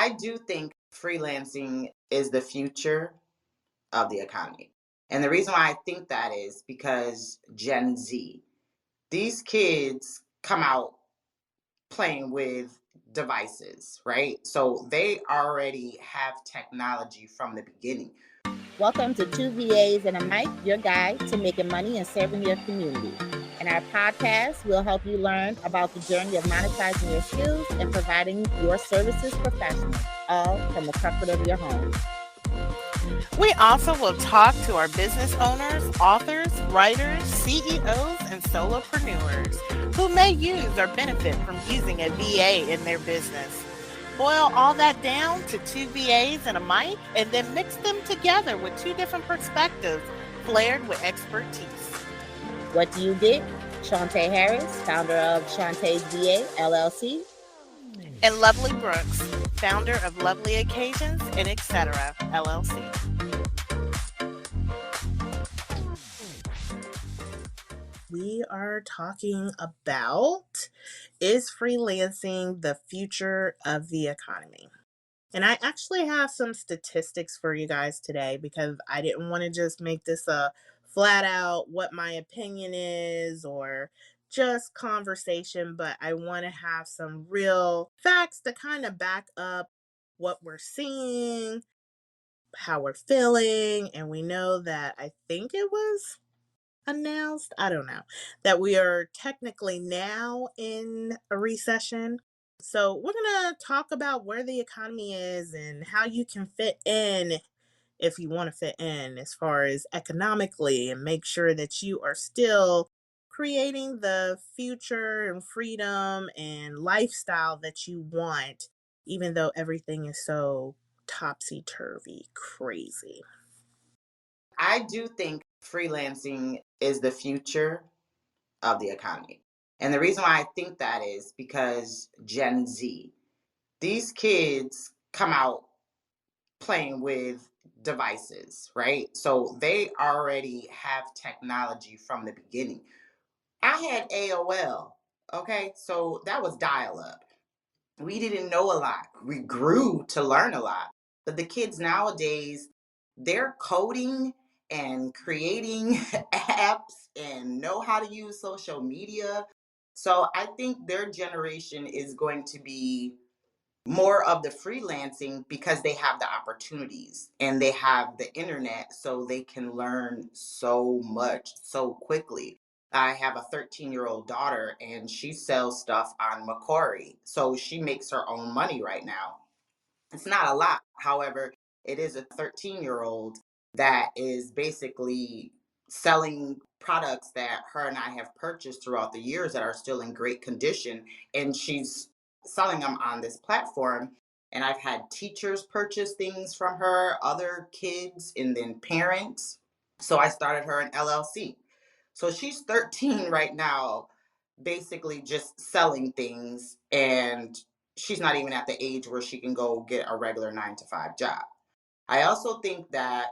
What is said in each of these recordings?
I do think freelancing is the future of the economy. And the reason why I think that is because Gen Z, these kids come out playing with devices, right? So they already have technology from the beginning. Welcome to Two VAs and a Mic, your guide to making money and serving your community. In our podcast, we'll help you learn about the journey of monetizing your skills and providing your services professionally, all from the comfort of your home. We also will talk to our business owners, authors, writers, CEOs, and solopreneurs who may use or benefit from using a VA in their business. Boil all that down to two VAs and a mic, and then mix them together with two different perspectives, flared with expertise. What do you get? Shauntá Harris, founder of Shauntá's VA, LLC. And Lovelee Brooks, founder of Lovelee Occasions and Etc., LLC. We are talking about, is freelancing the future of the economy? And I actually have some statistics for you guys today because I didn't want to just make this a flat out what my opinion is or just conversation, but I want to have some real facts to kind of back up what we're seeing, how we're feeling. And we know that I think it was announced, I don't know, that we are technically now in a recession. So we're going to talk about where the economy is and how you can fit in if you want to fit in as far as economically and make sure that you are still creating the future and freedom and lifestyle that you want, even though everything is so topsy-turvy crazy. I do think freelancing is the future of the economy. And the reason why I think that is because Gen Z, these kids come out playing with devices, right? So they already have technology from the beginning. I had AOL, okay? So that was dial-up. We didn't know a lot. We grew to learn a lot. But the kids nowadays, they're coding and creating apps and know how to use social media. So I think their generation is going to be more of the freelancing because they have the opportunities and they have the internet so they can learn so much so quickly. I have a 13-year-old daughter and she sells stuff on Macquarie. So she makes her own money right now. It's not a lot. However, it is a 13-year-old that is basically selling products that her and I have purchased throughout the years that are still in great condition. And she's selling them on this platform. And I've had teachers purchase things from her, other kids, and then parents. So I started her an LLC. So she's 13 right now, basically just selling things. And she's not even at the age where she can go get a regular 9 to 5 job. I also think that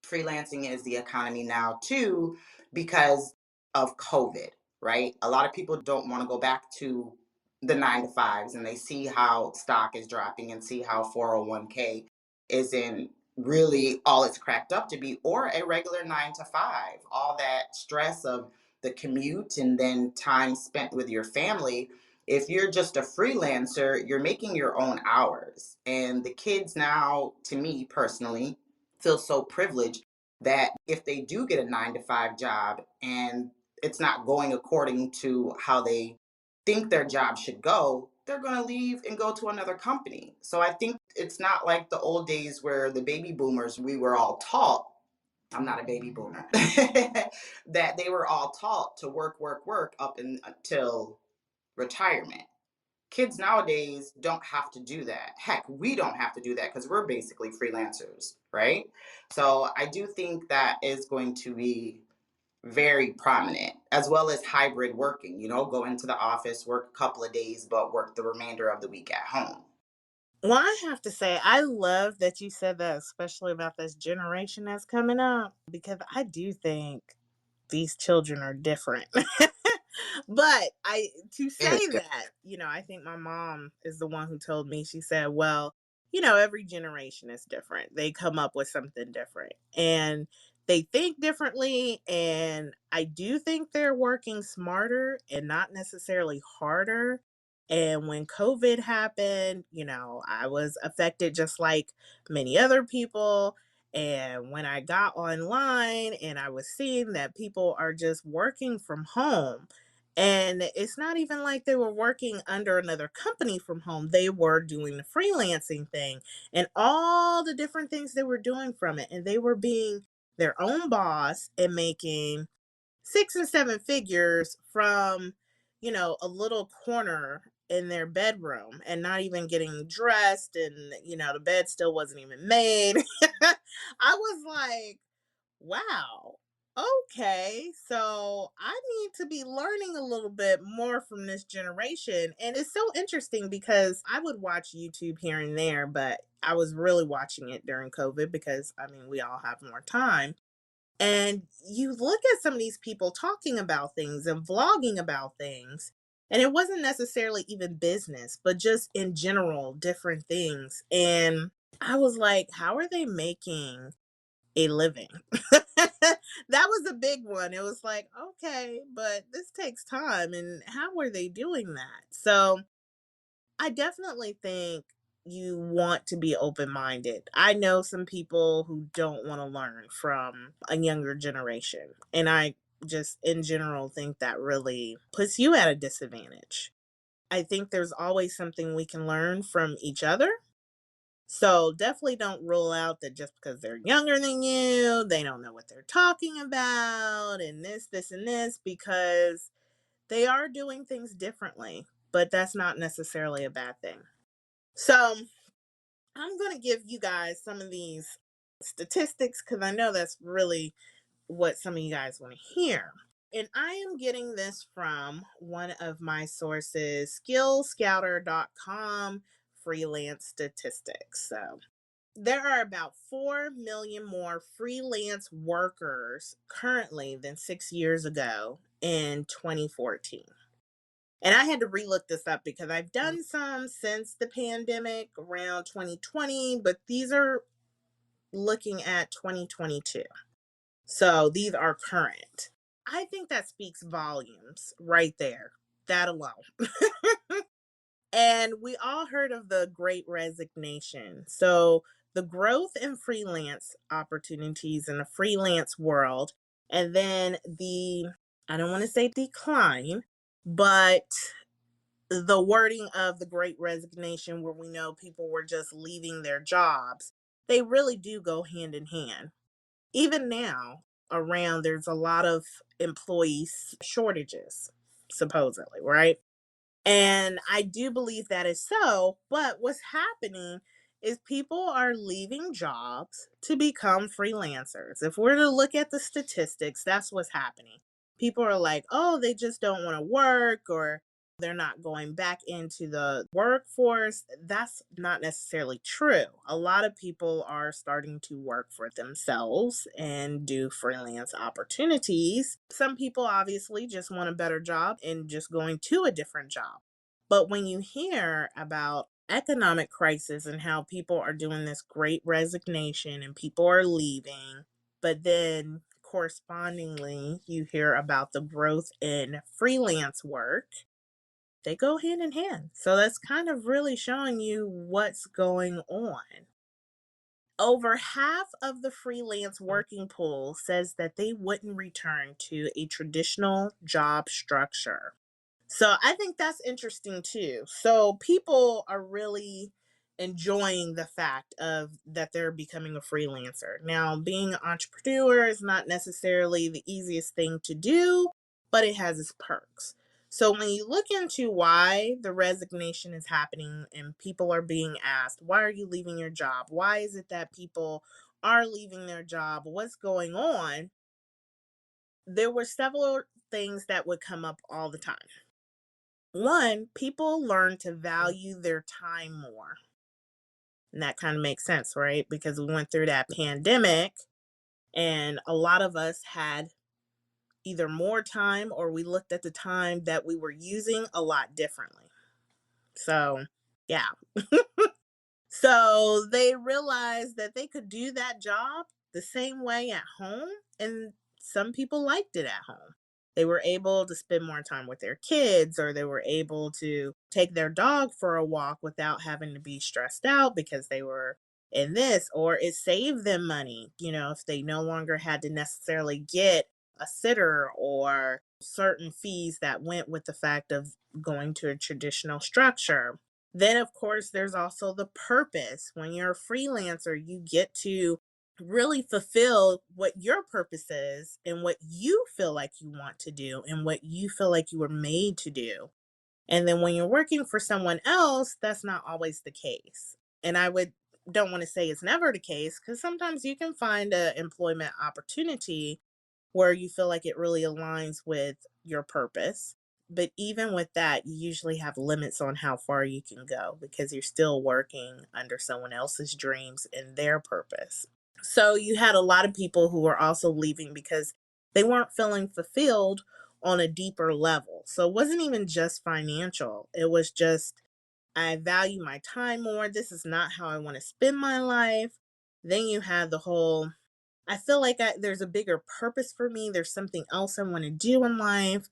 freelancing is the economy now too because of COVID, right? A lot of people don't want to go back to the 9 to 5s and they see how stock is dropping and see how 401k isn't really all it's cracked up to be, or a regular 9 to 5. All that stress of the commute and then time spent with your family. If you're just a freelancer, you're making your own hours. And the kids now, to me personally, feel so privileged that if they do get a 9 to 5 job and it's not going according to how they think their job should go, they're going to leave and go to another company. So I think it's not like the old days where the baby boomers, we were all taught. I'm not a baby boomer. That they were all taught to work, work, work up until retirement. Kids nowadays don't have to do that. Heck, we don't have to do that because we're basically freelancers, right? So I do think that is going to be very prominent, as well as hybrid working, go into the office, work a couple of days, but work the remainder of the week at home. Well, I have to say, I love that you said that, especially about this generation that's coming up, because I do think these children are different. But to say Very good. that, I think my mom is the one who told me, she said, well, every generation is different. They come up with something different and they think differently. And I do think they're working smarter and not necessarily harder. And when COVID happened, I was affected just like many other people. And when I got online and I was seeing that people are just working from home, and it's not even like they were working under another company from home. They were doing the freelancing thing and all the different things they were doing from it. And they were being their own boss and making 6 and 7 figures from, a little corner in their bedroom and not even getting dressed. And, the bed still wasn't even made. I was like, wow. Okay, so I need to be learning a little bit more from this generation. And it's so interesting because I would watch YouTube here and there, but I was really watching it during COVID because, we all have more time. And you look at some of these people talking about things and vlogging about things, and it wasn't necessarily even business, but just in general, different things. And I was like, how are they making a living? That was a big one. It was like, okay, but this takes time. And how are they doing that? So I definitely think you want to be open minded. I know some people who don't want to learn from a younger generation. And I just, in general, think that really puts you at a disadvantage. I think there's always something we can learn from each other. So definitely don't rule out that just because they're younger than you, they don't know what they're talking about and this, and this, because they are doing things differently, but that's not necessarily a bad thing. So I'm going to give you guys some of these statistics because I know that's really what some of you guys want to hear. And I am getting this from one of my sources, skillscouter.com, freelance statistics. So there are about 4 million more freelance workers currently than 6 years ago in 2014. And I had to relook this up because I've done some since the pandemic around 2020, but these are looking at 2022. So these are current. I think that speaks volumes right there, that alone. And we all heard of the Great Resignation. So the growth in freelance opportunities in the freelance world, and then I don't want to say decline, but the wording of the Great Resignation, where we know people were just leaving their jobs, they really do go hand in hand. Even now, there's a lot of employee shortages, supposedly, right? And I do believe that is so. But what's happening is people are leaving jobs to become freelancers. If we're to look at the statistics, that's what's happening. People are like, oh, they just don't want to work, or they're not going back into the workforce. That's not necessarily true. A lot of people are starting to work for themselves and do freelance opportunities. Some people obviously just want a better job and just going to a different job. But when you hear about economic crisis and how people are doing this great resignation and people are leaving, but then correspondingly you hear about the growth in freelance work, they go hand in hand. So that's kind of really showing you what's going on. Over half of the freelance working pool says that they wouldn't return to a traditional job structure. So I think that's interesting too. So people are really enjoying the fact of that they're becoming a freelancer. Now, being an entrepreneur is not necessarily the easiest thing to do, but it has its perks. So when you look into why the resignation is happening and people are being asked, why are you leaving your job? Why is it that people are leaving their job? What's going on? There were several things that would come up all the time. One, people learn to value their time more. And that kind of makes sense, right? Because we went through that pandemic and a lot of us had either more time or we looked at the time that we were using a lot differently. So, yeah. So they realized that they could do that job the same way at home, and some people liked it at home. They were able to spend more time with their kids, or they were able to take their dog for a walk without having to be stressed out because they were in this, or it saved them money, if they no longer had to necessarily get a sitter or certain fees that went with the fact of going to a traditional structure. Then, of course, there's also the purpose. When you're a freelancer, you get to really fulfill what your purpose is and what you feel like you want to do and what you feel like you were made to do. And then when you're working for someone else, that's not always the case. And I would don't want to say it's never the case, because sometimes you can find an employment opportunity where you feel like it really aligns with your purpose. But even with that, you usually have limits on how far you can go because you're still working under someone else's dreams and their purpose. So you had a lot of people who were also leaving because they weren't feeling fulfilled on a deeper level. So it wasn't even just financial, it was just, I value my time more. This is not how I want to spend my life. Then you had the whole, I feel like there's a bigger purpose for me. There's something else I want to do in life.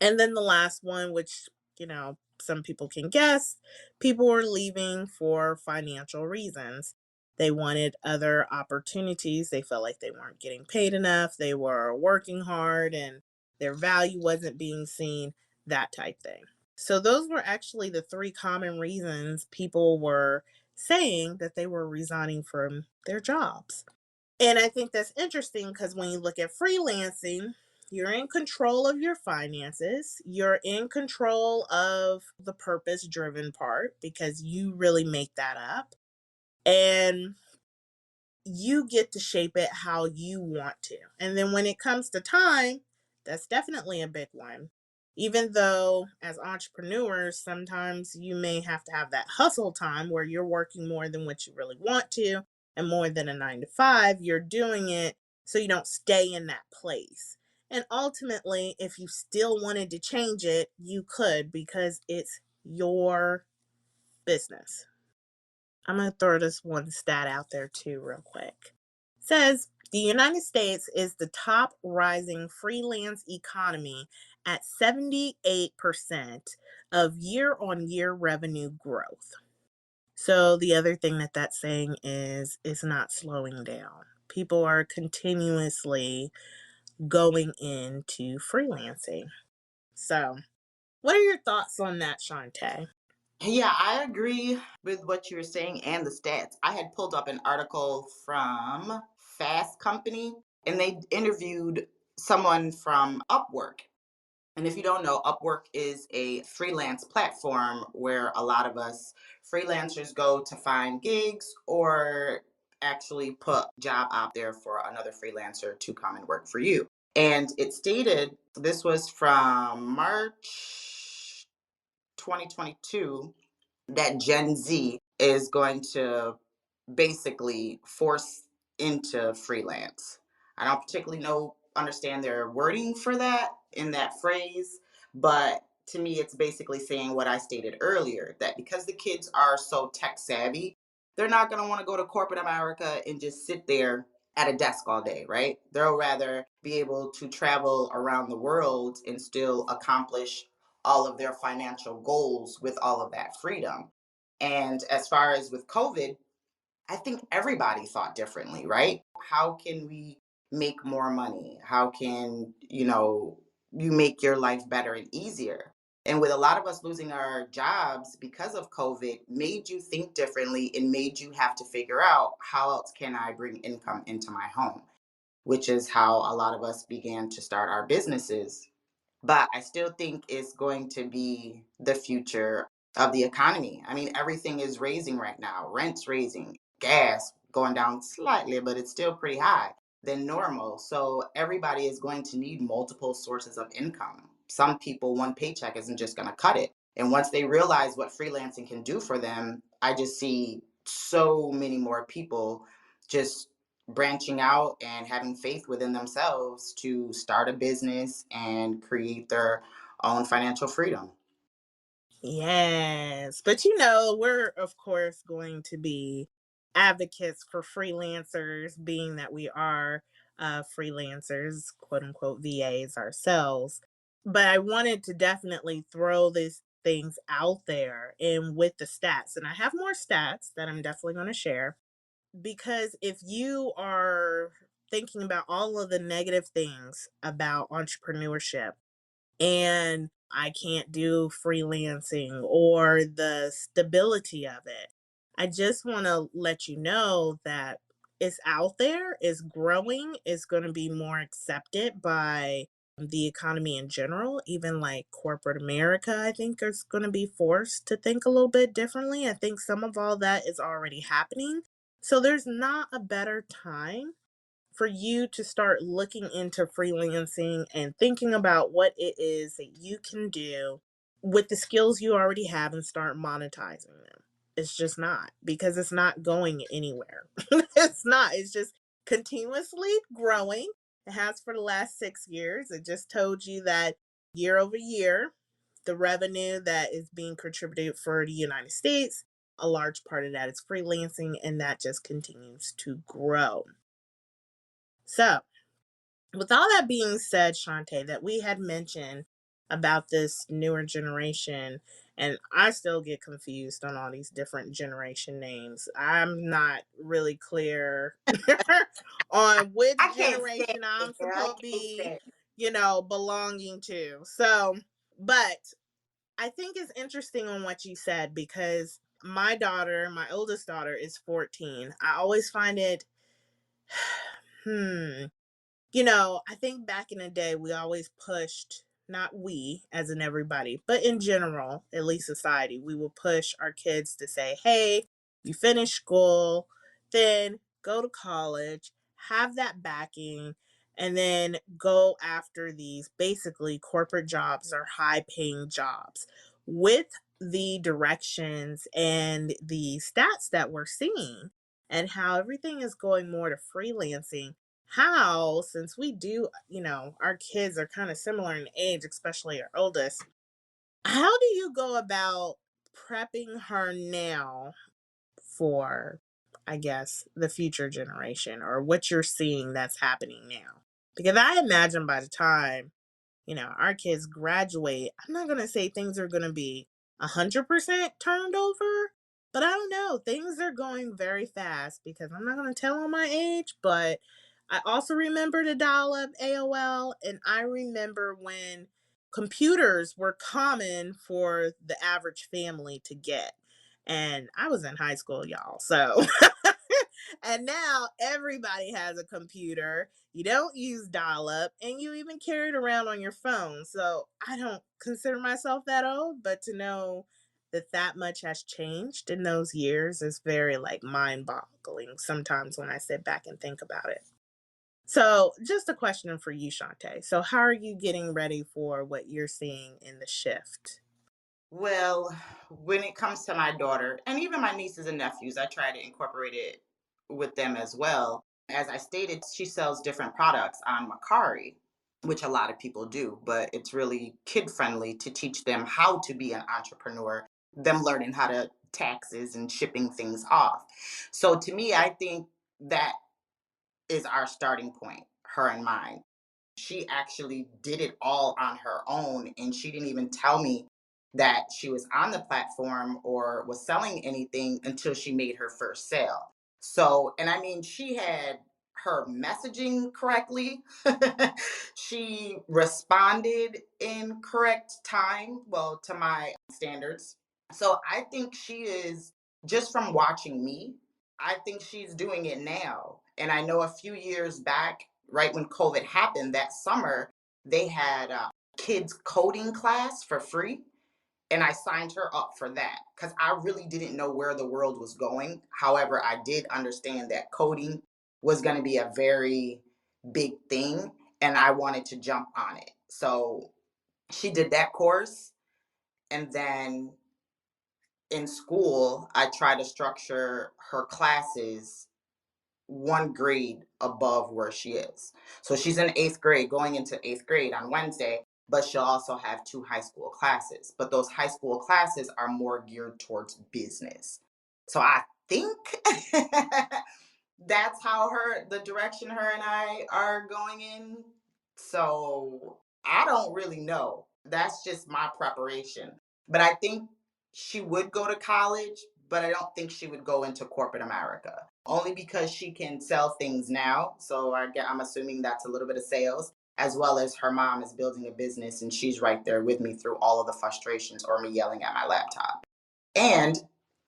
And then the last one, which, some people can guess, people were leaving for financial reasons. They wanted other opportunities. They felt like they weren't getting paid enough. They were working hard and their value wasn't being seen, that type thing. So, those were actually the three common reasons people were saying that they were resigning from their jobs. And I think that's interesting because when you look at freelancing, you're in control of your finances. You're in control of the purpose driven part because you really make that up. And you get to shape it how you want to. And then when it comes to time, that's definitely a big one. Even though as entrepreneurs, sometimes you may have to have that hustle time where you're working more than what you really want to and more than a 9 to 5, you're doing it so you don't stay in that place. And ultimately, if you still wanted to change it, you could because it's your business. I'm going to throw this one stat out there too, real quick. It says the United States is the top rising freelance economy at 78% of year on year revenue growth. So the other thing that that's saying is it's not slowing down. People are continuously going into freelancing. So, what are your thoughts on that, Shauntá? Yeah, I agree with what you were saying and the stats. I had pulled up an article from Fast Company and they interviewed someone from Upwork. And if you don't know, Upwork is a freelance platform where a lot of us freelancers go to find gigs or actually put job out there for another freelancer to come and work for you. And it stated, this was from March 2022, that Gen Z is going to basically force into freelance. I don't particularly understand their wording for that in that phrase, but to me it's basically saying what I stated earlier, that because the kids are so tech savvy, they're not going to want to go to corporate America and just sit there at a desk all day, right? They'll rather be able to travel around the world and still accomplish all of their financial goals with all of that freedom. And as far as with COVID, I think everybody thought differently, right? How can we make more money? How can, you make your life better and easier? And with a lot of us losing our jobs because of COVID, made you think differently and made you have to figure out how else can I bring income into my home, which is how a lot of us began to start our businesses. But I still think it's going to be the future of the economy. I mean, everything is raising right now. Rent's raising, gas going down slightly, but it's still pretty high than normal. So everybody is going to need multiple sources of income. Some people, one paycheck isn't just going to cut it. And once they realize what freelancing can do for them, I just see so many more people just branching out and having faith within themselves to start a business and create their own financial freedom. Yes. But we're of course going to be advocates for freelancers, being that we are freelancers, quote unquote VAs ourselves. But I wanted to definitely throw these things out there and with the stats. And I have more stats that I'm definitely going to share, because if you are thinking about all of the negative things about entrepreneurship, and I can't do freelancing or the stability of it, I just want to let you know that it's out there, it's growing, it's going to be more accepted by the economy in general. Even like corporate America, I think, is going to be forced to think a little bit differently. I think some of all that is already happening. So there's not a better time for you to start looking into freelancing and thinking about what it is that you can do with the skills you already have and start monetizing them. It's just not, because it's not going anywhere. It's not. It's just continuously growing. It has for the last 6 years. It just told you that year over year, the revenue that is being contributed for the United States, a large part of that is freelancing, and that just continues to grow. So, with all that being said, Shauntá, that we had mentioned about this newer generation, and I still get confused on all these different generation names. I'm not really clear on which I can't stand generation it, I'm girl. I supposed to can't be, stand it. belonging to. So, but I think it's interesting on what you said, because my daughter, my oldest daughter, is 14. I always find it, hmm, I think back in the day, we always pushed, not we as in everybody, but in general, at least society, we will push our kids to say, hey, you finish school, then go to college, have that backing, and then go after these basically corporate jobs or high paying jobs. With the directions and the stats that we're seeing, and how everything is going more to freelancing, how, since we do, our kids are kind of similar in age, especially our oldest, how do you go about prepping her now for, I guess, the future generation, or what you're seeing that's happening now? Because I imagine by the time our kids graduate, I'm not going to say things are going to be 100% turned over, but I don't know. Things are going very fast, because I'm not going to tell on my age, but I also remember the dial up AOL, and I remember when computers were common for the average family to get. And I was in high school, y'all. So, and now everybody has a computer. You don't use dial up, and you even carry it around on your phone. So I don't consider myself that old, but to know that that much has changed in those years is very like mind boggling sometimes when I sit back and think about it. So, just a question for you, Shauntá. So, how are you getting ready for what you're seeing in the shift? Well, when it comes to my daughter and even my nieces and nephews, I try to incorporate it with them as well. As I stated, she sells different products on Macari, which a lot of people do, but it's really kid friendly to teach them how to be an entrepreneur, them learning how to taxes and shipping things off. So to me, I think that is our starting point, her and mine. She actually did it all on her own, and she didn't even tell me that she was on the platform or was selling anything until she made her first sale. So, and I mean, she had her messaging correctly. She responded in correct time, well, to my standards. So I think she is, just from watching me, I think she's doing it now. And I know a few years back, right when COVID happened that summer, they had a kids coding class for free. And I signed her up for that because I really didn't know where the world was going. However, I did understand that coding was going to be a very big thing, and I wanted to jump on it. So she did that course. And then in school, I try to structure her classes one grade above where she is. So she's in eighth grade, going into eighth grade on Wednesday. but she'll also have 2 high school classes. But those high school classes are more geared towards business. So I think that's how the direction her and I are going in. So I don't really know. That's just my preparation. But I think she would go to college, but I don't think she would go into corporate America. Only because she can sell things now. So I'm assuming that's a little bit of sales, as well as her mom is building a business and she's right there with me through all of the frustrations or me yelling at my laptop. And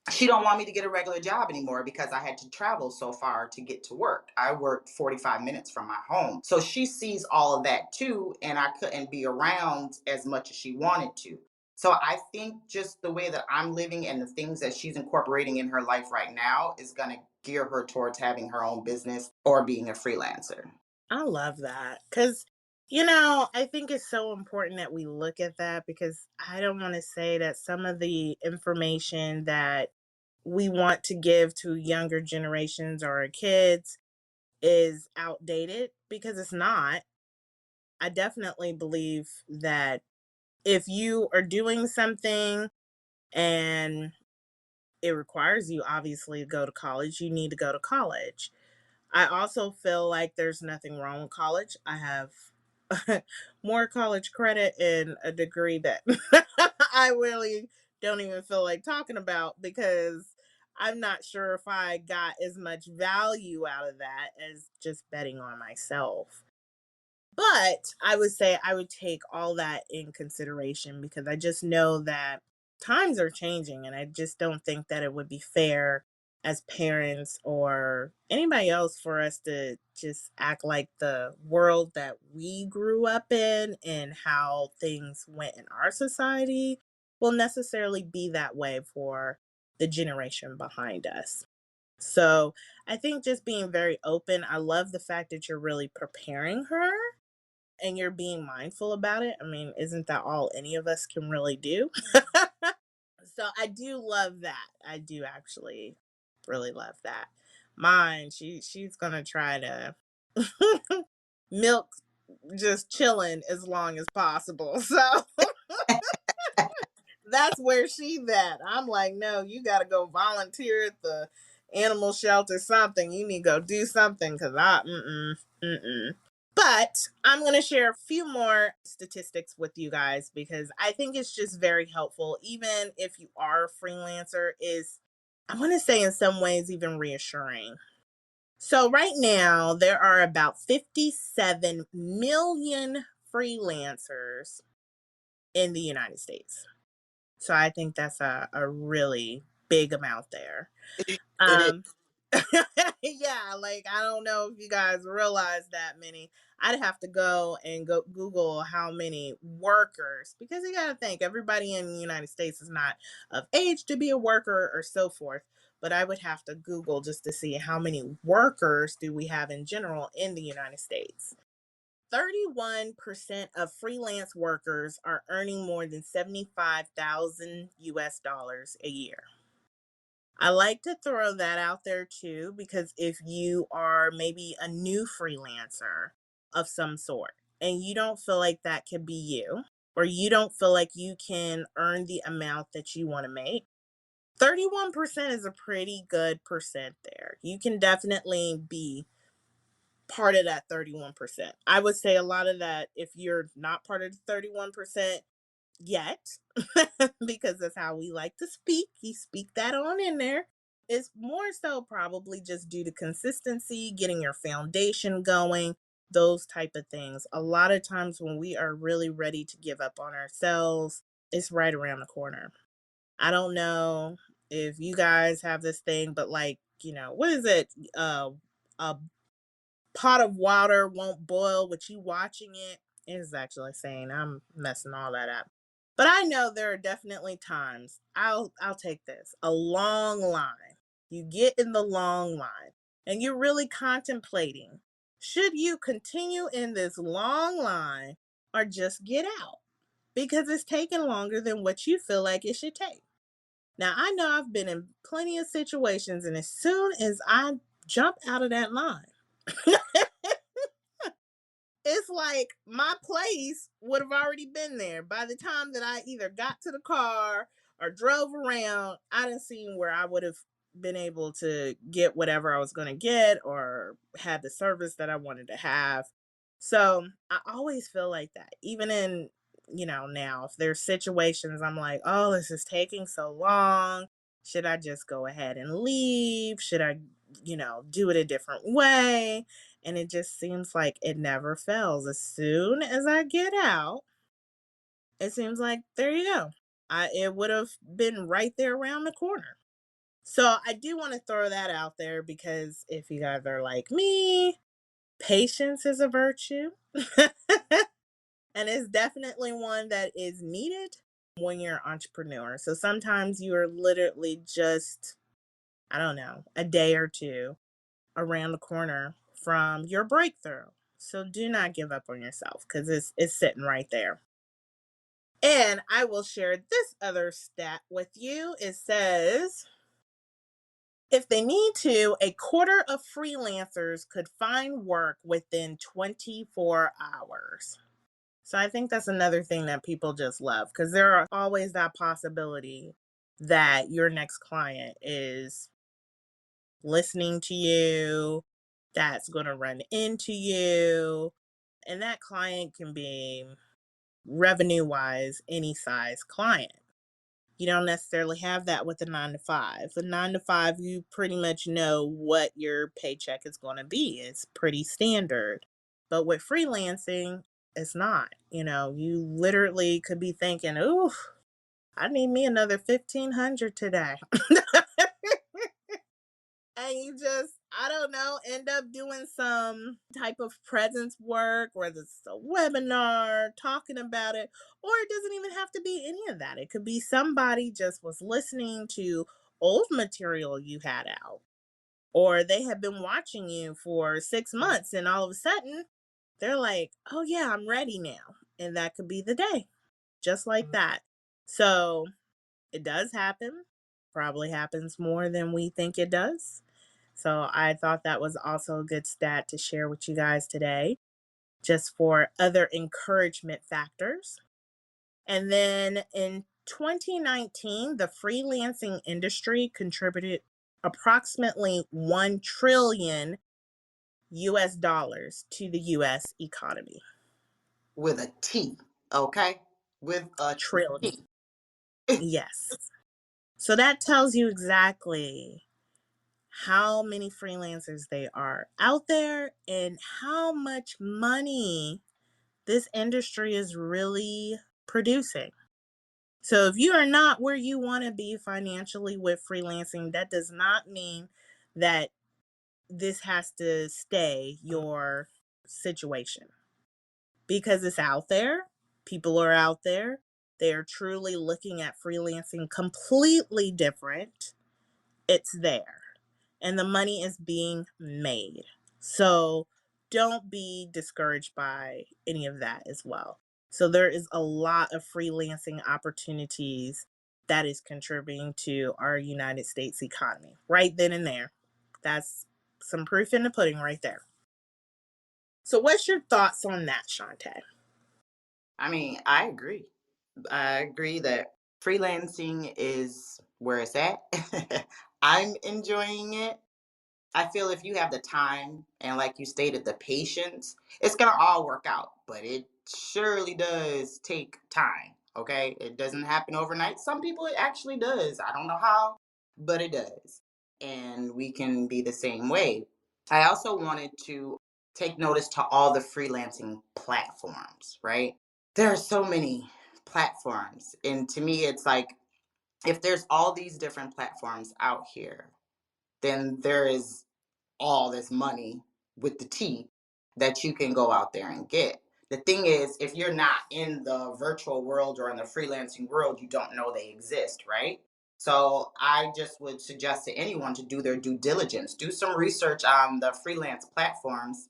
she don't want me to get a regular job anymore because I had to travel so far to get to work. I worked 45 minutes from my home. So she sees all of that too, and I couldn't be around as much as she wanted to. So I think just the way that I'm living and the things that she's incorporating in her life right now is going to gear her towards having her own business or being a freelancer. I love that because, I think it's so important that we look at that because I don't want to say that some of the information that we want to give to younger generations or our kids is outdated because it's not. I definitely believe that if you are doing something and it requires you obviously to go to college, you need to go to college. I also feel like there's nothing wrong with college. I have more college credit and a degree that I really don't even feel like talking about because I'm not sure if I got as much value out of that as just betting on myself. But I would say I would take all that in consideration because I just know that times are changing and I just don't think that it would be fair as parents or anybody else for us to just act like the world that we grew up in and how things went in our society will necessarily be that way for the generation behind us. So I think just being very open, I love the fact that you're really preparing her and you're being mindful about it. I mean, isn't that all any of us can really do? So I do love that. I do actually really love that. Mine, she's gonna try to milk just chilling as long as possible. So that's where she's at. I'm like, no, you got to go volunteer at the animal shelter, something. You need to go do something because mm-mm. But I'm going to share a few more statistics with you guys because I think it's just very helpful, even if you are a freelancer, is I want to say in some ways even reassuring. So right now there are about 57 million freelancers in the United States. So I think that's a really big amount there. It is. Um, yeah, like I don't know if you guys realize that many. I'd have to go and go Google how many workers because you got to think everybody in the United States is not of age to be a worker or so forth. But I would have to Google just to see how many workers do we have in general in the United States. 31% of freelance workers are earning more than 75,000 US dollars a year. I like to throw that out there too because if you are maybe a new freelancer of some sort and you don't feel like that can be you or you don't feel like you can earn the amount that you want to make, 31% is a pretty good percent there. You can definitely be part of that 31%. I would say a lot of that, if you're not part of the 31% yet, because that's how we like to speak, you speak that on in there. It's more so probably just due to consistency, getting your foundation going, those type of things. A lot of times when we are really ready to give up on ourselves, it's right around the corner. I don't know if you guys have this thing, but like, what is it? A pot of water won't boil with you watching it. It is actually saying I'm messing all that up. But I know there are definitely times I'll take this. A long line. You get in the long line and you're really contemplating. Should you continue in this long line or just get out? Because it's taking longer than what you feel like it should take. Now I know I've been in plenty of situations and as soon as I jump out of that line, it's like my place would have already been there by the time that I either got to the car or drove around. I didn't see where I would have been able to get whatever I was going to get or had the service that I wanted to have. So I always feel like that, even in, now, if there's situations I'm like, oh, this is taking so long. Should I just go ahead and leave? Should I, do it a different way? And it just seems like it never fails. As soon as I get out, it seems like there you go. It would have been right there around the corner. So I do want to throw that out there because if you guys are like me, patience is a virtue. And it's definitely one that is needed when you're an entrepreneur. So sometimes you're literally just, I don't know, a day or two around the corner from your breakthrough. So do not give up on yourself because it's sitting right there. And I will share this other stat with you. It says if they need to, a quarter of freelancers could find work within 24 hours. So I think that's another thing that people just love because there are always that possibility that your next client is listening to you, that's going to run into you. And that client can be revenue wise any size client. You don't necessarily have that with a 9 to 5. The 9 to 5, you pretty much know what your paycheck is going to be. It's pretty standard. But with freelancing, it's not. You literally could be thinking, ooh, I need me another 1,500 today. And you just, I don't know, end up doing some type of presence work, whether it's a webinar, talking about it, or it doesn't even have to be any of that. It could be somebody just was listening to old material you had out, or they have been watching you for 6 months and all of a sudden they're like, oh yeah, I'm ready now. And that could be the day, just like that. So it does happen, probably happens more than we think it does. So I thought that was also a good stat to share with you guys today, just for other encouragement factors. And then in 2019, the freelancing industry contributed approximately 1 trillion US dollars to the US economy. With a T, okay? With a Trillion. T. Yes. So that tells you exactly how many freelancers they are out there and how much money this industry is really producing. So if you are not where you want to be financially with freelancing, that does not mean that this has to stay your situation because it's out there. People are out there. They are truly looking at freelancing completely different. It's there and the money is being made. So don't be discouraged by any of that as well. So there is a lot of freelancing opportunities that is contributing to our United States economy right then and there. That's some proof in the pudding right there. So what's your thoughts on that, Shauntá? I mean, I agree. I agree that freelancing is where it's at. I'm enjoying it. I feel if you have the time and, like you stated, the patience, it's going to all work out. But it surely does take time. Okay. It doesn't happen overnight. Some people it actually does. I don't know how, but it does. And we can be the same way. I also wanted to take notice to all the freelancing platforms, right? There are so many platforms. And to me, it's like if there's all these different platforms out here, then there is all this money with the T that you can go out there and get. The thing is, if you're not in the virtual world or in the freelancing world, you don't know they exist, right? So I just would suggest to anyone to do their due diligence, do some research on the freelance platforms,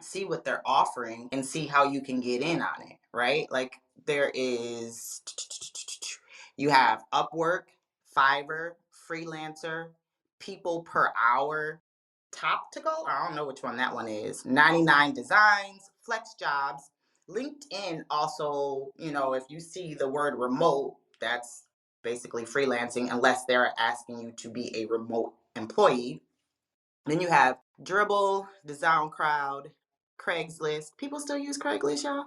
see what they're offering and see how you can get in on it, right? Like there is, you have Upwork, Fiverr, Freelancer, People Per Hour. Top to Go. I don't know which one that one is. 99 Designs, Flex Jobs. LinkedIn also, if you see the word remote, that's basically freelancing unless they're asking you to be a remote employee. Then you have Dribble, Design Crowd, Craigslist. People still use Craigslist, y'all?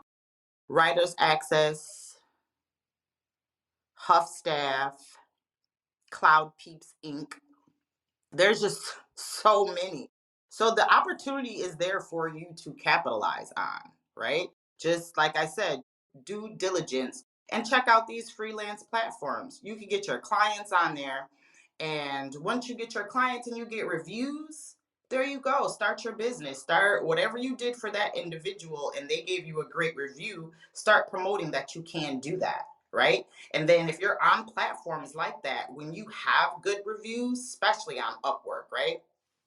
Writers Access, Huff Staff, Cloud Peeps Inc. There's just so many. So the opportunity is there for you to capitalize on, right? Just like I said, due diligence and check out these freelance platforms. You can get your clients on there. And once you get your clients and you get reviews, there you go. Start your business. Start whatever you did for that individual and they gave you a great review. Start promoting that you can do that, right? And then if you're on platforms like that, when you have good reviews, especially on Upwork, right?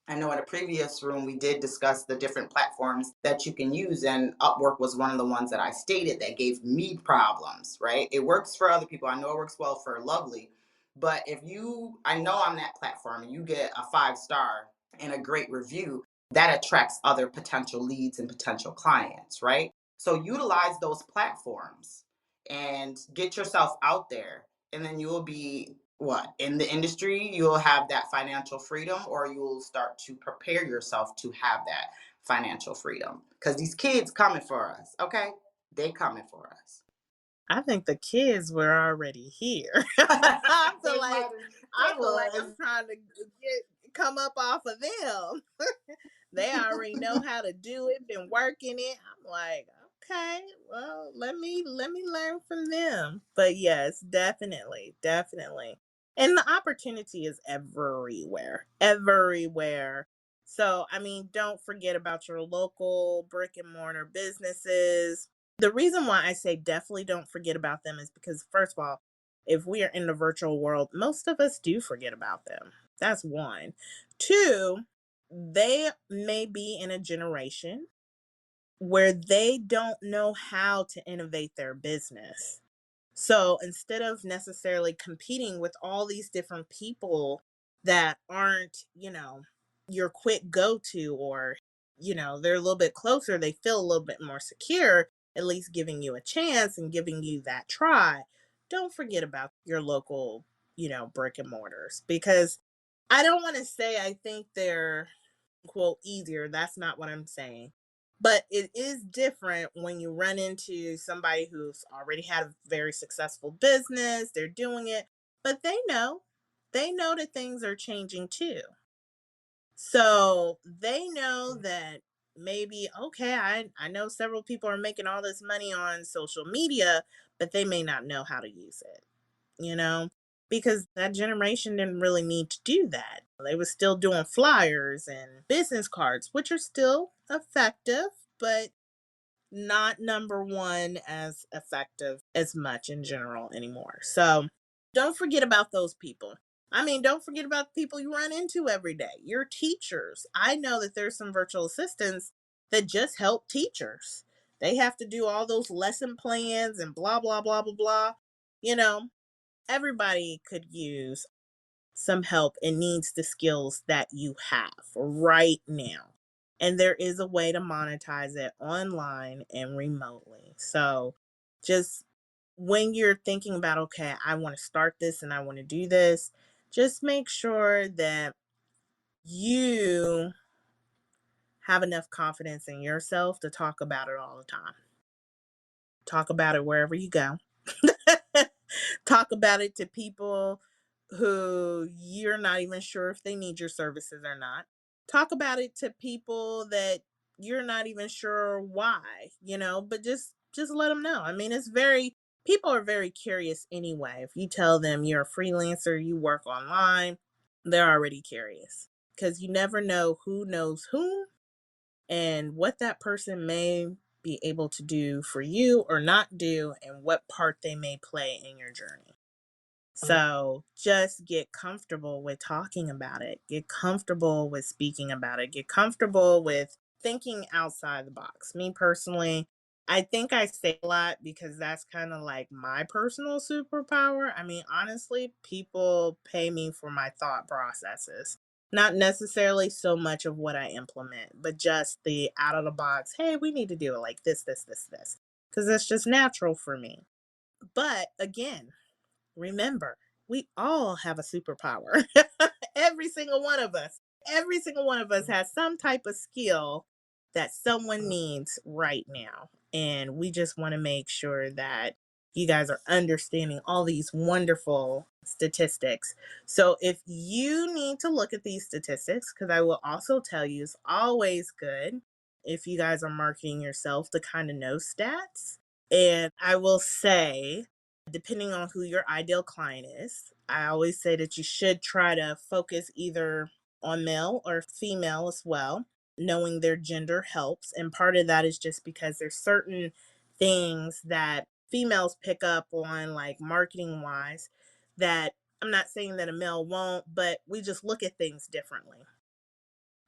I know in a previous room we did discuss the different platforms that you can use, and Upwork was one of the ones that I stated that gave me problems, right? It works for other people. I know it works well for Lovelee, but I know on that platform and you get a 5-star and a great review, that attracts other potential leads and potential clients, right? So utilize those platforms and get yourself out there, and then you will be in the industry. You'll have that financial freedom, or you'll start to prepare yourself to have that financial freedom, because these kids coming for us. Okay, they coming for us. I think the kids were already here. I feel like I'm trying to come up off of them. They already know how to do it, been working it. I'm like, okay, well, let me learn from them. But yes, definitely, definitely. And the opportunity is everywhere. Everywhere. So, I mean, don't forget about your local brick and mortar businesses. The reason why I say definitely don't forget about them is because, first of all, if we are in the virtual world, most of us do forget about them. That's one. Two, they may be in a generation where they don't know how to innovate their business. So instead of necessarily competing with all these different people that aren't, your quick go to, or, they're a little bit closer, they feel a little bit more secure, at least giving you a chance and giving you that try. Don't forget about your local, brick and mortars, because I don't want to say I think they're quote easier. That's not what I'm saying. But it is different when you run into somebody who's already had a very successful business, they're doing it, but they know that things are changing too. So they know that maybe, okay, I know several people are making all this money on social media, but they may not know how to use it, you know, because that generation didn't really need to do that. They were still doing flyers and business cards, which are still effective, but not number one as effective as much in general anymore. So don't forget about those people. I mean, don't forget about the people you run into every day, your teachers. I know that there's some virtual assistants that just help teachers. They have to do all those lesson plans and blah, blah, blah, blah, blah. You know, everybody could use some help and needs the skills that you have right now. And there is a way to monetize it online and remotely. So just when you're thinking about, okay, I want to start this and I want to do this, just make sure that you have enough confidence in yourself to talk about it all the time. Talk about it wherever you go. Talk about it to people who you're not even sure if they need your services or not. Talk about it to people that you're not even sure why, but just let them know. I mean, people are very curious anyway. If you tell them you're a freelancer, you work online, they're already curious, because you never know who knows whom and what that person may be able to do for you or not do, and what part they may play in your journey. So just get comfortable with talking about it. Get comfortable with speaking about it. Get comfortable with thinking outside the box. Me personally, I think I say a lot because that's kind of like my personal superpower. I mean, honestly, people pay me for my thought processes. Not necessarily so much of what I implement, but just the out of the box, hey, we need to do it like this. Because that's just natural for me. But again, remember, we all have a superpower. Every single one of us. Every single one of us has some type of skill that someone needs right now. And we just want to make sure that you guys are understanding all these wonderful statistics. So if you need to look at these statistics, because I will also tell you it's always good if you guys are marketing yourself to kind of know stats. And I will say, depending on who your ideal client is, I always say that you should try to focus either on male or female as well. Knowing their gender helps. And part of that is just because there's certain things that females pick up on, like marketing wise, that I'm not saying that a male won't, but we just look at things differently.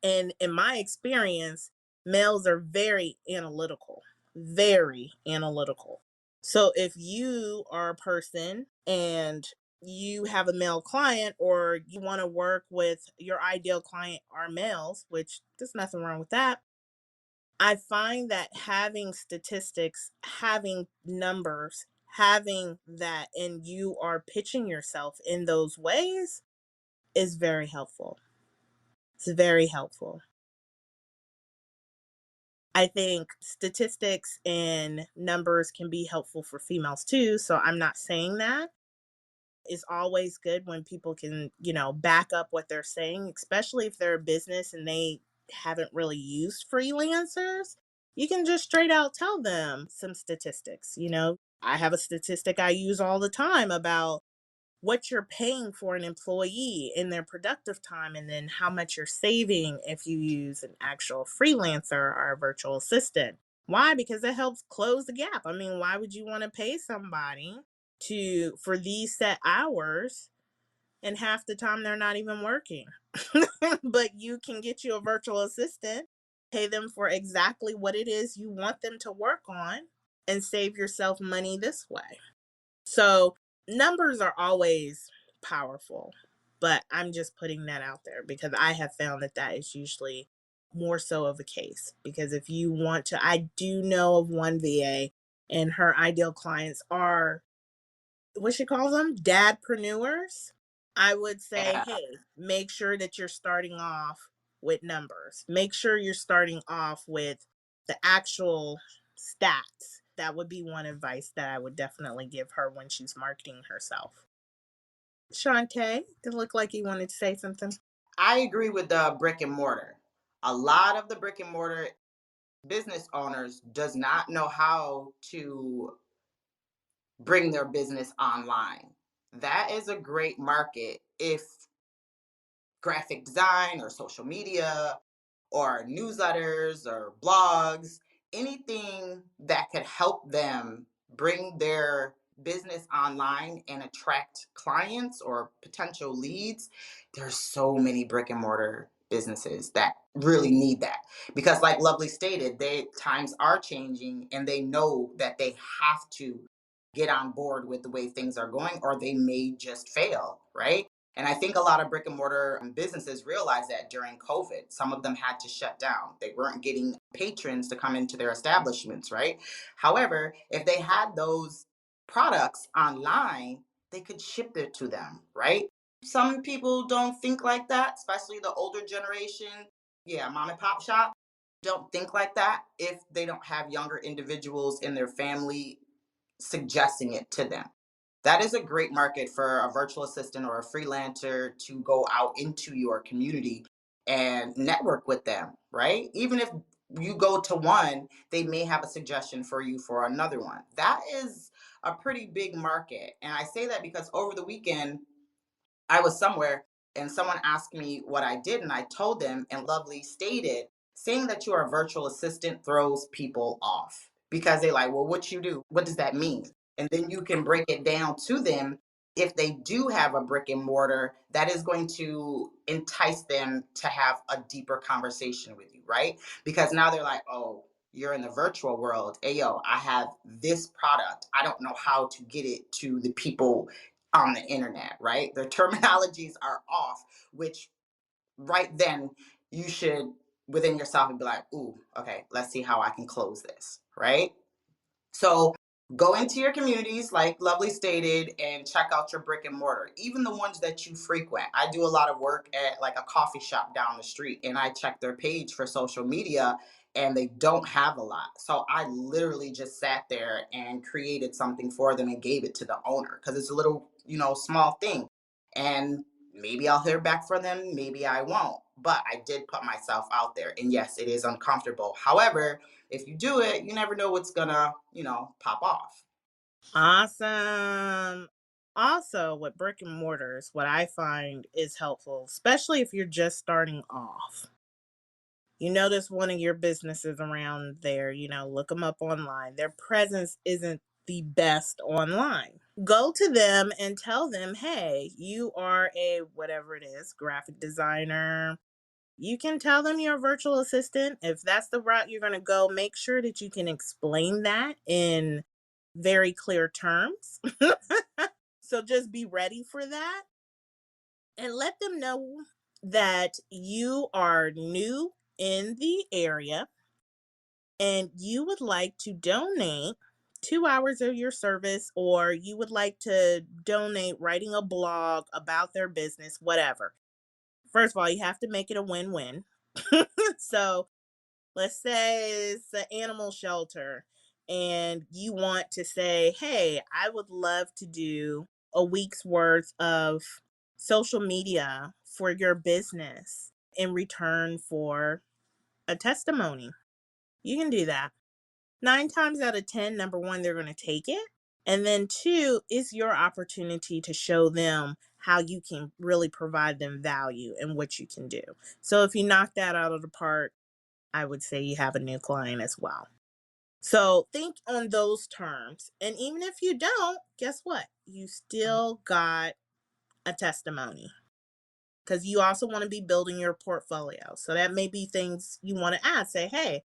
And in my experience, males are very analytical, very analytical. So if you are a person and you have a male client, or you want to work with your ideal client are males, which there's nothing wrong with that. I find that having statistics, having numbers, having that, and you are pitching yourself in those ways is very helpful. It's very helpful. I think statistics and numbers can be helpful for females too. So I'm not saying that. It's always good when people can, back up what they're saying, especially if they're a business and they haven't really used freelancers. You can just straight out tell them some statistics. I have a statistic I use all the time about what you're paying for an employee in their productive time, and then how much you're saving if you use an actual freelancer or a virtual assistant. Why? Because it helps close the gap. I mean, why would you want to pay somebody to for these set hours and half the time they're not even working? But you can get you a virtual assistant, pay them for exactly what it is you want them to work on, and save yourself money this way. So numbers are always powerful, but I'm just putting that out there because I have found that that is usually more so of a case. Because if you want to, I do know of one VA, and her ideal clients are what she calls them, dadpreneurs. I would say, Yeah. hey, make sure that you're starting off with numbers. Make sure you're starting off with the actual stats. That would be one advice that I would definitely give her when she's marketing herself. Shantae, it looked like you wanted to say something. I agree with the brick and mortar. A lot of the brick and mortar business owners does not know how to bring their business online. That is a great market if graphic design or social media or newsletters or blogs, anything that could help them bring their business online and attract clients or potential leads. There's so many brick and mortar businesses that really need that, because like Lovely stated, they times are changing and they know that they have to get on board with the way things are going or they may just fail, right? And I think a lot of brick and mortar businesses realized that during COVID. Some of them had to shut down. They weren't getting patrons to come into their establishments, right? However, if they had those products online, they could ship it to them, right? Some people don't think like that, especially the older generation. Yeah, mom and pop shop don't think like that if they don't have younger individuals in their family suggesting it to them. That is a great market for a virtual assistant or a freelancer to go out into your community and network with them, right? Even if you go to one, they may have a suggestion for you for another one. That is a pretty big market. And I say that because over the weekend, I was somewhere and someone asked me what I did, and I told them, and Lovely stated, saying that you are a virtual assistant throws people off because they like, well, what you do? What does that mean? And then you can break it down to them. If they do have a brick and mortar, that is going to entice them to have a deeper conversation with you, right? Because now they're like, oh, you're in the virtual world. Ayo, I have this product. I don't know how to get it to the people on the internet, right? Their terminologies are off, which right then you should within yourself be like, ooh, okay, let's see how I can close this, right? So go into your communities, like Lovelee stated, and check out your brick and mortar, even the ones that you frequent. I do a lot of work at like a coffee shop down the street, and I check their page for social media, and they don't have a lot. So I literally just sat there and created something for them and gave it to the owner because it's a little, small thing. And maybe I'll hear back from them, maybe I won't. But I did put myself out there. And yes, it is uncomfortable. However, if you do it, you never know what's gonna, pop off. Awesome. Also, with brick and mortars, what I find is helpful, especially if you're just starting off. You notice one of your businesses around there, look them up online. Their presence isn't the best online. Go to them and tell them, hey, you are a whatever it is, graphic designer. You can tell them you're a virtual assistant. If that's the route you're going to go, make sure that you can explain that in very clear terms. So just be ready for that and let them know that you are new in the area and you would like to donate 2 hours of your service, or you would like to donate writing a blog about their business, whatever. First of all, you have to make it a win-win. So let's say it's an animal shelter and you want to say, hey, I would love to do a week's worth of social media for your business in return for a testimony. You can do that. 9 times out of 10, number one, they're going to take it. And then two, it's your opportunity to show them how you can really provide them value and what you can do. So if you knock that out of the park, I would say you have a new client as well. So think on those terms. And even if you don't, guess what? You still got a testimony, because you also want to be building your portfolio. So that may be things you want to add. Say, hey,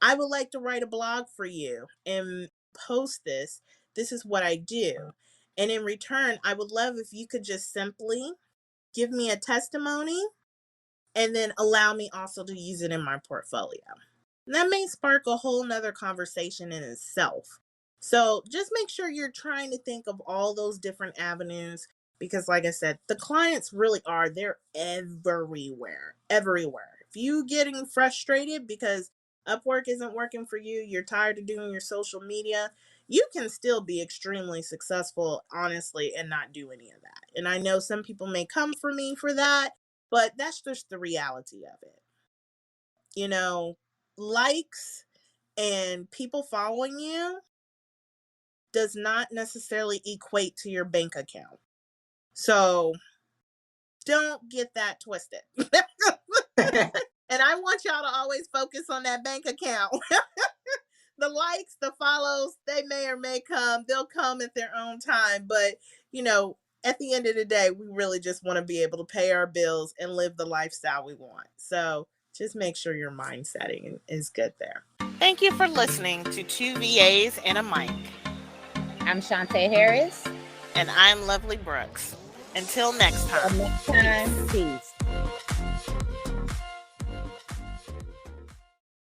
I would like to write a blog for you and post this. This is what I do. And in return, I would love if you could just simply give me a testimony and then allow me also to use it in my portfolio. And that may spark a whole nother conversation in itself. So just make sure you're trying to think of all those different avenues, because like I said, the clients really are, they're everywhere, everywhere. If you getting frustrated because Upwork isn't working for you, you're tired of doing your social media, you can still be extremely successful, honestly, and not do any of that. And I know some people may come for me for that, but that's just the reality of it. Likes and people following you does not necessarily equate to your bank account. So don't get that twisted. And I want y'all to always focus on that bank account. The likes, the follows, they may or may come. They'll come at their own time. But, at the end of the day, we really just want to be able to pay our bills and live the lifestyle we want. So just make sure your mind setting is good there. Thank you for listening to Two VAs and a Mic. I'm Shauntá Harris. And I'm Lovelee Brooks. Until next time. Until next time, peace.